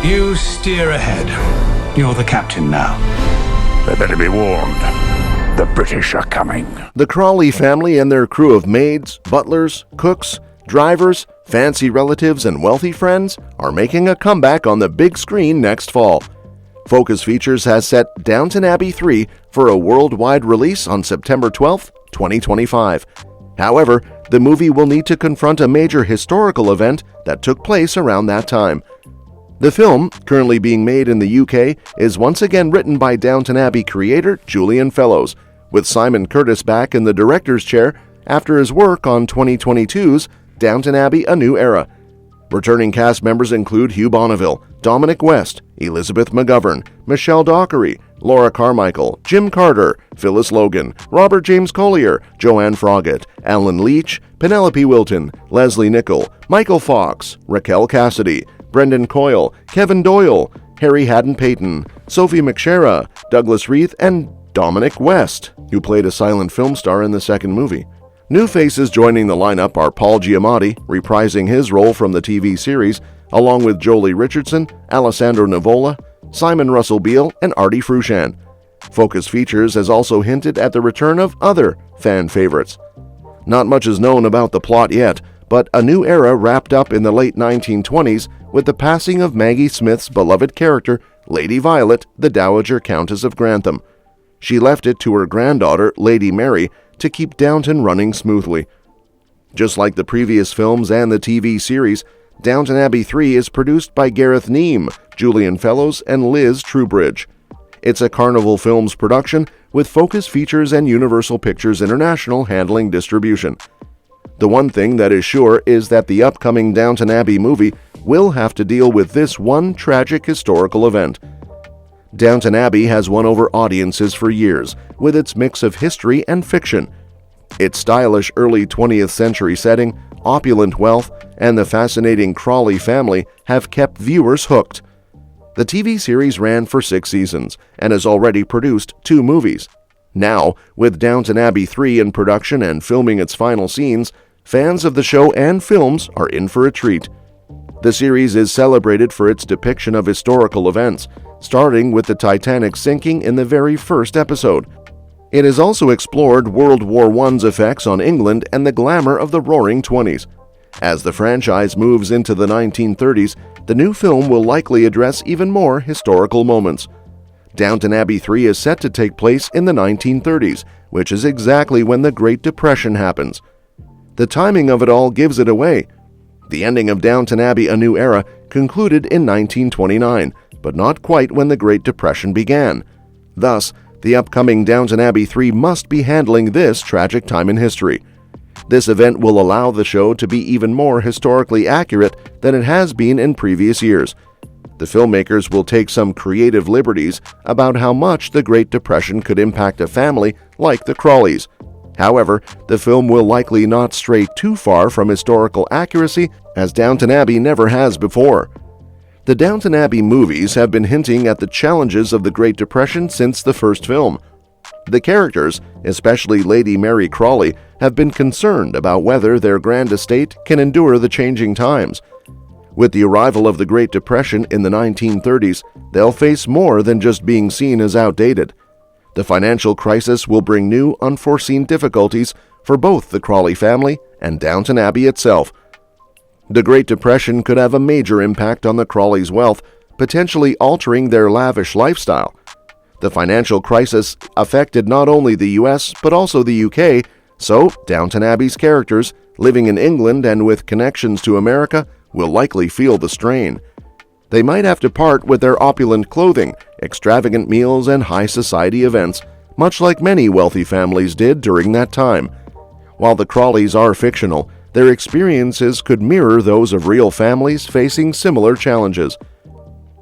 You steer ahead. You're the captain now. They better be warned. The British are coming. The Crawley family and their crew of maids, butlers, cooks, drivers, fancy relatives, and wealthy friends are making a comeback on the big screen next fall. Focus Features has set Downton Abbey 3 for a worldwide release on September 12, 2025. However, the movie will need to confront a major historical event that took place around that time. The film, currently being made in the UK, is once again written by Downton Abbey creator Julian Fellowes, with Simon Curtis back in the director's chair after his work on 2022's Downton Abbey: A New Era. Returning cast members include Hugh Bonneville, Dominic West, Elizabeth McGovern, Michelle Dockery, Laura Carmichael, Jim Carter, Phyllis Logan, Robert James Collier, Joanne Froggatt, Alan Leach, Penelope Wilton, Leslie Nichol, Michael Fox, Raquel Cassidy, Brendan Coyle, Kevin Doyle, Harry Haddon-Payton, Sophie McShera, Douglas Reith, and Dominic West, who played a silent film star in the second movie. New faces joining the lineup are Paul Giamatti, reprising his role from the TV series, along with Jolie Richardson, Alessandro Nivola, Simon Russell Beale, and Artie Frusciante. Focus Features has also hinted at the return of other fan favorites. Not much is known about the plot yet, but A New Era wrapped up in the late 1920s with the passing of Maggie Smith's beloved character, Lady Violet, the Dowager Countess of Grantham. She left it to her granddaughter, Lady Mary, to keep Downton running smoothly. Just like the previous films and the TV series, Downton Abbey 3 is produced by Gareth Neame, Julian Fellowes, and Liz Trubridge. It's a Carnival Films production with Focus Features and Universal Pictures International handling distribution. The one thing that is sure is that the upcoming Downton Abbey movie will have to deal with this one tragic historical event. Downton Abbey has won over audiences for years, with its mix of history and fiction. Its stylish early 20th century setting, opulent wealth, and the fascinating Crawley family have kept viewers hooked. The TV series ran for 6 seasons and has already produced 2 movies. Now, with Downton Abbey 3 in production and filming its final scenes, fans of the show and films are in for a treat. The series is celebrated for its depiction of historical events, starting with the Titanic sinking in the very first episode. It has also explored World War I's effects on England and the glamour of the Roaring '20s. As the franchise moves into the 1930s, the new film will likely address even more historical moments. Downton Abbey 3 is set to take place in the 1930s, which is exactly when the Great Depression happens. The timing of it all gives it away. The ending of Downton Abbey: A New Era concluded in 1929, but not quite when the Great Depression began. Thus, the upcoming Downton Abbey 3 must be handling this tragic time in history. This event will allow the show to be even more historically accurate than it has been in previous years. The filmmakers will take some creative liberties about how much the Great Depression could impact a family like the Crawleys. However, the film will likely not stray too far from historical accuracy, as Downton Abbey never has before. The Downton Abbey movies have been hinting at the challenges of the Great Depression since the first film. The characters, especially Lady Mary Crawley, have been concerned about whether their grand estate can endure the changing times. With the arrival of the Great Depression in the 1930s, they'll face more than just being seen as outdated. The financial crisis will bring new, unforeseen difficulties for both the Crawley family and Downton Abbey itself. The Great Depression could have a major impact on the Crawleys' wealth, potentially altering their lavish lifestyle. The financial crisis affected not only the US but also the UK, so Downton Abbey's characters, living in England and with connections to America, will likely feel the strain. They might have to part with their opulent clothing, extravagant meals, and high society events, much like many wealthy families did during that time. While the Crawleys are fictional, their experiences could mirror those of real families facing similar challenges.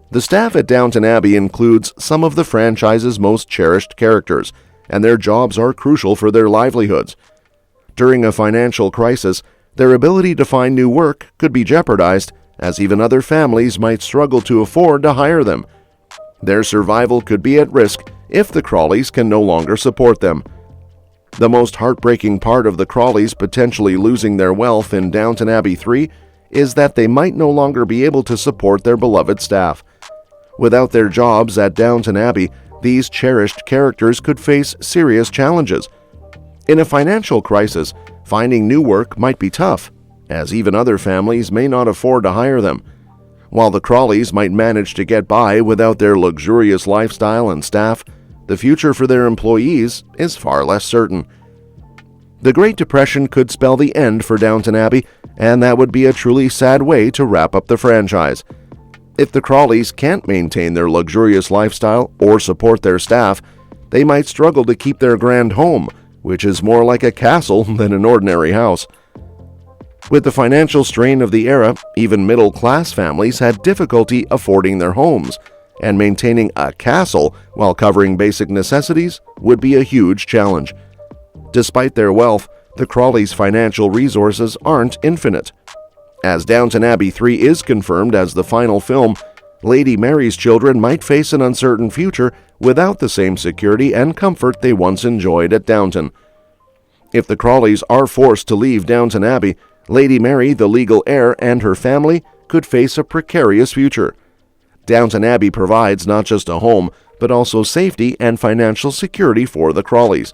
The staff at Downton Abbey includes some of the franchise's most cherished characters, and their jobs are crucial for their livelihoods. During a financial crisis, their ability to find new work could be jeopardized, as even other families might struggle to afford to hire them. Their survival could be at risk if the Crawleys can no longer support them. The most heartbreaking part of the Crawleys potentially losing their wealth in Downton Abbey 3 is that they might no longer be able to support their beloved staff. Without their jobs at Downton Abbey, these cherished characters could face serious challenges. In a financial crisis, finding new work might be tough, as even other families may not afford to hire them. While the Crawleys might manage to get by without their luxurious lifestyle and staff, the future for their employees is far less certain. The Great Depression could spell the end for Downton Abbey, and that would be a truly sad way to wrap up the franchise. If the Crawleys can't maintain their luxurious lifestyle or support their staff, they might struggle to keep their grand home, which is more like a castle than an ordinary house. With the financial strain of the era, even middle-class families had difficulty affording their homes, and maintaining a castle while covering basic necessities would be a huge challenge. Despite their wealth, the Crawleys' financial resources aren't infinite. As Downton Abbey 3 is confirmed as the final film, Lady Mary's children might face an uncertain future without the same security and comfort they once enjoyed at Downton. If the Crawleys are forced to leave Downton Abbey, Lady Mary, the legal heir, and her family could face a precarious future. Downton Abbey provides not just a home, but also safety and financial security for the Crawleys.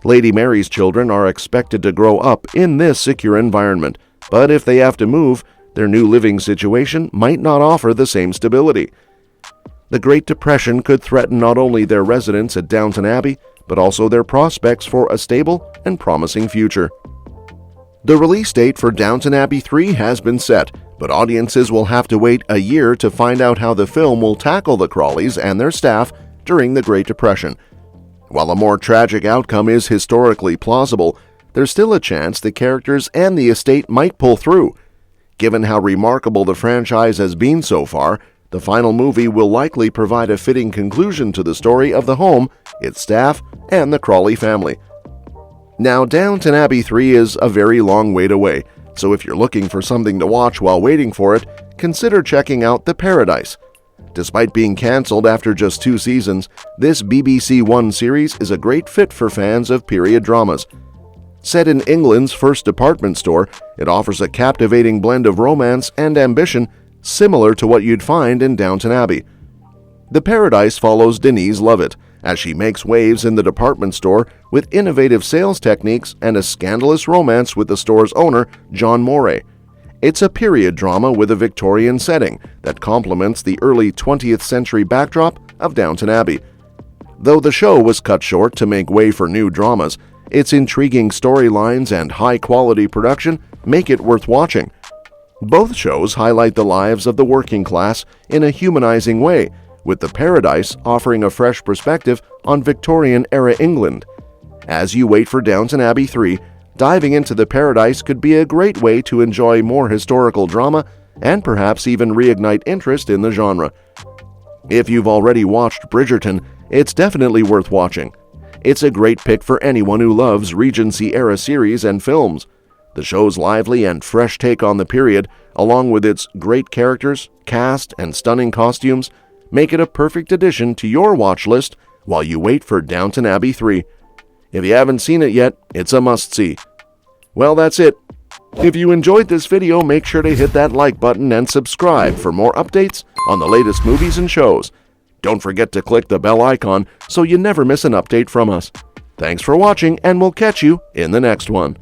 Lady Mary's children are expected to grow up in this secure environment, but if they have to move, their new living situation might not offer the same stability. The Great Depression could threaten not only their residence at Downton Abbey, but also their prospects for a stable and promising future. The release date for Downton Abbey 3 has been set, but audiences will have to wait a year to find out how the film will tackle the Crawleys and their staff during the Great Depression. While a more tragic outcome is historically plausible, there's still a chance the characters and the estate might pull through. Given how remarkable the franchise has been so far, the final movie will likely provide a fitting conclusion to the story of the home, its staff, and the Crawley family. Now, Downton Abbey 3 is a very long wait away, so if you're looking for something to watch while waiting for it, consider checking out The Paradise. Despite being cancelled after just 2 seasons, this BBC One series is a great fit for fans of period dramas. Set in England's first department store, it offers a captivating blend of romance and ambition similar to what you'd find in Downton Abbey. The Paradise follows Denise Lovett as she makes waves in the department store with innovative sales techniques and a scandalous romance with the store's owner, John Moray. It's a period drama with a Victorian setting that complements the early 20th century backdrop of Downton Abbey. Though the show was cut short to make way for new dramas, its intriguing storylines and high-quality production make it worth watching. Both shows highlight the lives of the working class in a humanizing way, with The Paradise offering a fresh perspective on Victorian-era England. As you wait for Downton Abbey 3, diving into The Paradise could be a great way to enjoy more historical drama and perhaps even reignite interest in the genre. If you've already watched Bridgerton, it's definitely worth watching. It's a great pick for anyone who loves Regency-era series and films. The show's lively and fresh take on the period, along with its great characters, cast, and stunning costumes, make it a perfect addition to your watch list while you wait for Downton Abbey 3. If you haven't seen it yet, it's a must-see. Well, that's it. If you enjoyed this video, make sure to hit that like button and subscribe for more updates on the latest movies and shows. Don't forget to click the bell icon so you never miss an update from us. Thanks for watching, and we'll catch you in the next one.